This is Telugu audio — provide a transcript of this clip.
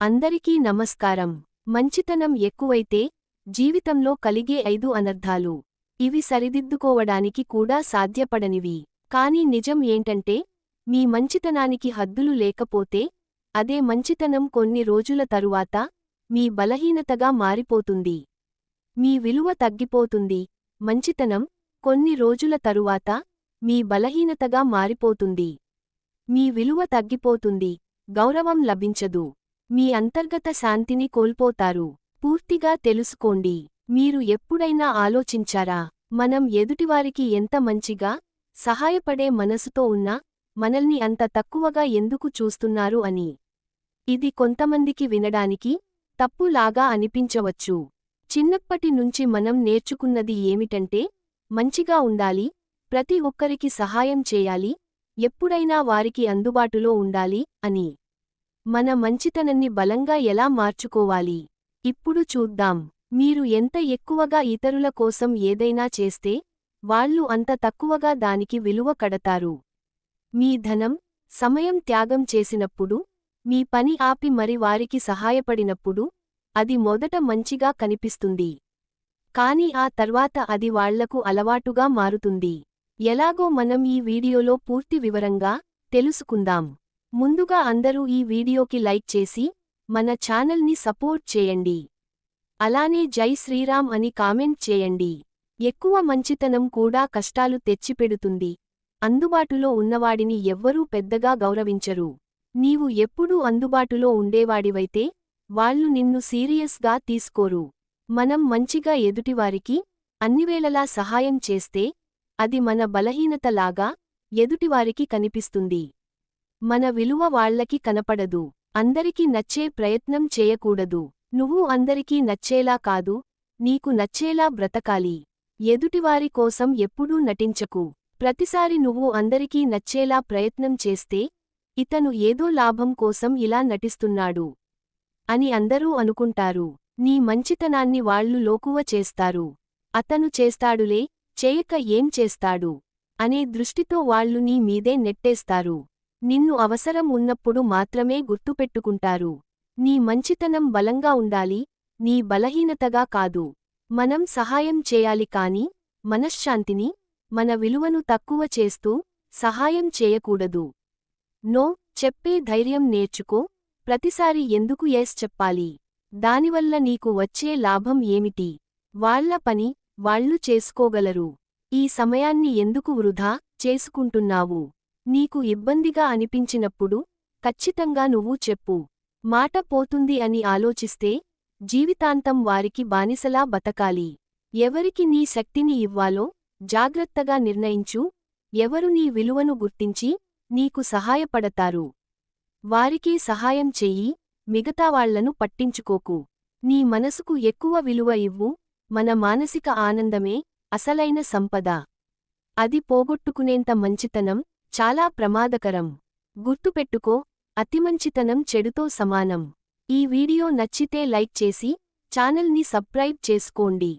అందరికీ నమస్కారం. మంచితనం ఎక్కువైతే జీవితంలో కలిగే 5 అనర్థాలు. ఇవి సరిదిద్దుకోవడానికి కూడా సాధ్యపడనివి. కానీ నిజం ఏంటంటే, మీ మంచితనానికి హద్దులు లేకపోతే, అదే మంచితనం కొన్ని రోజుల తరువాత మీ బలహీనతగా మారిపోతుంది. మీ విలువ తగ్గిపోతుంది. మంచితనం కొన్ని రోజుల తరువాత మీ బలహీనతగా మారిపోతుంది. మీ విలువ తగ్గిపోతుంది. గౌరవం లభించదు. మీ అంతర్గత శాంతిని కోల్పోతారు. పూర్తిగా తెలుసుకోండి. మీరు ఎప్పుడైనా ఆలోచించారా, మనం ఎదుటివారికి ఎంత మంచిగా, సహాయపడే మనసుతో ఉన్నా, మనల్ని అంత తక్కువగా ఎందుకు చూస్తున్నారు అని? ఇది కొంతమందికి వినడానికి తప్పులాగా అనిపించవచ్చు. చిన్నప్పటి నుంచి మనం నేర్చుకున్నది ఏమిటంటే, మంచిగా ఉండాలి, ప్రతి ఒక్కరికి సహాయం చేయాలి, ఎప్పుడైనా వారికి అందుబాటులో ఉండాలి అని. మన మంచితనాన్ని బలంగా ఎలా మార్చుకోవాలి? ఇప్పుడు చూద్దాం. మీరు ఎంత ఎక్కువగా ఇతరుల కోసం ఏదైనా చేస్తే, వాళ్ళు అంత తక్కువగా దానికి విలువ కడతారు. మీ ధనం, సమయం త్యాగం చేసినప్పుడు, మీ పని ఆపి మరి వారికి సహాయపడినప్పుడు, అది మొదట మంచిగా కనిపిస్తుంది. కానీ ఆ తర్వాత అది వాళ్లకు అలవాటుగా మారుతుంది. ఎలాగో మనం ఈ వీడియోలో పూర్తి వివరంగా తెలుసుకుందాం. ముందుగా అందరూ ఈ వీడియోకి లైక్ చేసి, మన ఛానల్ని సపోర్ట్ చేయండి. అలానే జై శ్రీరామ్ అని కామెంట్ చేయండి. ఎక్కువ మంచితనం కూడా కష్టాలు తెచ్చిపెడుతుంది. అందుబాటులో ఉన్నవాడిని ఎవ్వరూ పెద్దగా గౌరవించరు. నీవు ఎప్పుడూ అందుబాటులో ఉండేవాడివైతే, వాళ్ళు నిన్ను సీరియస్గా తీసుకోరు. మనం మంచిగా ఎదుటివారికి అన్నివేళలా సహాయం చేస్తే, అది మన బలహీనతలాగా ఎదుటివారికి కనిపిస్తుంది. మన విలువ వాళ్లకి కనపడదు. అందరికీ నచ్చే ప్రయత్నం చేయకూడదు. నువ్వు అందరికీ నచ్చేలా కాదు, నీకు నచ్చేలా బ్రతకాలి. ఎదుటివారి కోసం ఎప్పుడూ నటించకు. ప్రతిసారి నువ్వు అందరికీ నచ్చేలా ప్రయత్నం చేస్తే, ఇతను ఏదో లాభం కోసం ఇలా నటిస్తున్నాడు అని అందరూ అనుకుంటారు. నీ మంచితనాన్ని వాళ్ళు లోకువ చేస్తారు. అతను చేస్తాడులే, చేయక ఏం చేస్తాడు అనే దృష్టితో వాళ్ళు నీ మీదే నెట్టేస్తారు. నిన్ను అవసరం ఉన్నప్పుడు మాత్రమే గుర్తుపెట్టుకుంటారు. నీ మంచితనం బలంగా ఉండాలి, నీ బలహీనతగా కాదు. మనం సహాయం చేయాలి కానీ, మనశ్శాంతిని, మన విలువను తక్కువ చేస్తూ సహాయం చేయకూడదు. నో చెప్పే ధైర్యం నేర్చుకో. ప్రతిసారి ఎందుకు ఎస్ చెప్పాలి? దానివల్ల నీకు వచ్చే లాభం ఏమిటి? వాళ్ల పని వాళ్ళు చేసుకోగలరు. ఈ సమయాన్ని ఎందుకు వృధా చేసుకుంటున్నావు? నీకు ఇబ్బందిగా అనిపించినప్పుడు ఖచ్చితంగా నువ్వు చెప్పు. మాట పోతుంది అని ఆలోచిస్తే, జీవితాంతం వారికి బానిసలా బతకాలి. ఎవరికి నీ శక్తిని ఇవ్వాలో జాగ్రత్తగా నిర్ణయించు. ఎవరు నీ విలువను గుర్తించి నీకు సహాయపడతారు, వారికే సహాయం చెయ్యి. మిగతావాళ్లను పట్టించుకోకు. నీ మనసుకు ఎక్కువ విలువ ఇవ్వు. మన మానసిక ఆనందమే అసలైన సంపద. అది పోగొట్టుకునేంత మంచితనం చాలా ప్రమాదకరం. గుర్తుపెట్టుకో, అతిమంచితనం చెడుతో సమానం. ఈ వీడియో నచ్చితే లైక్ చేసి, ఛానల్ని సబ్స్క్రైబ్ చేసుకోండి.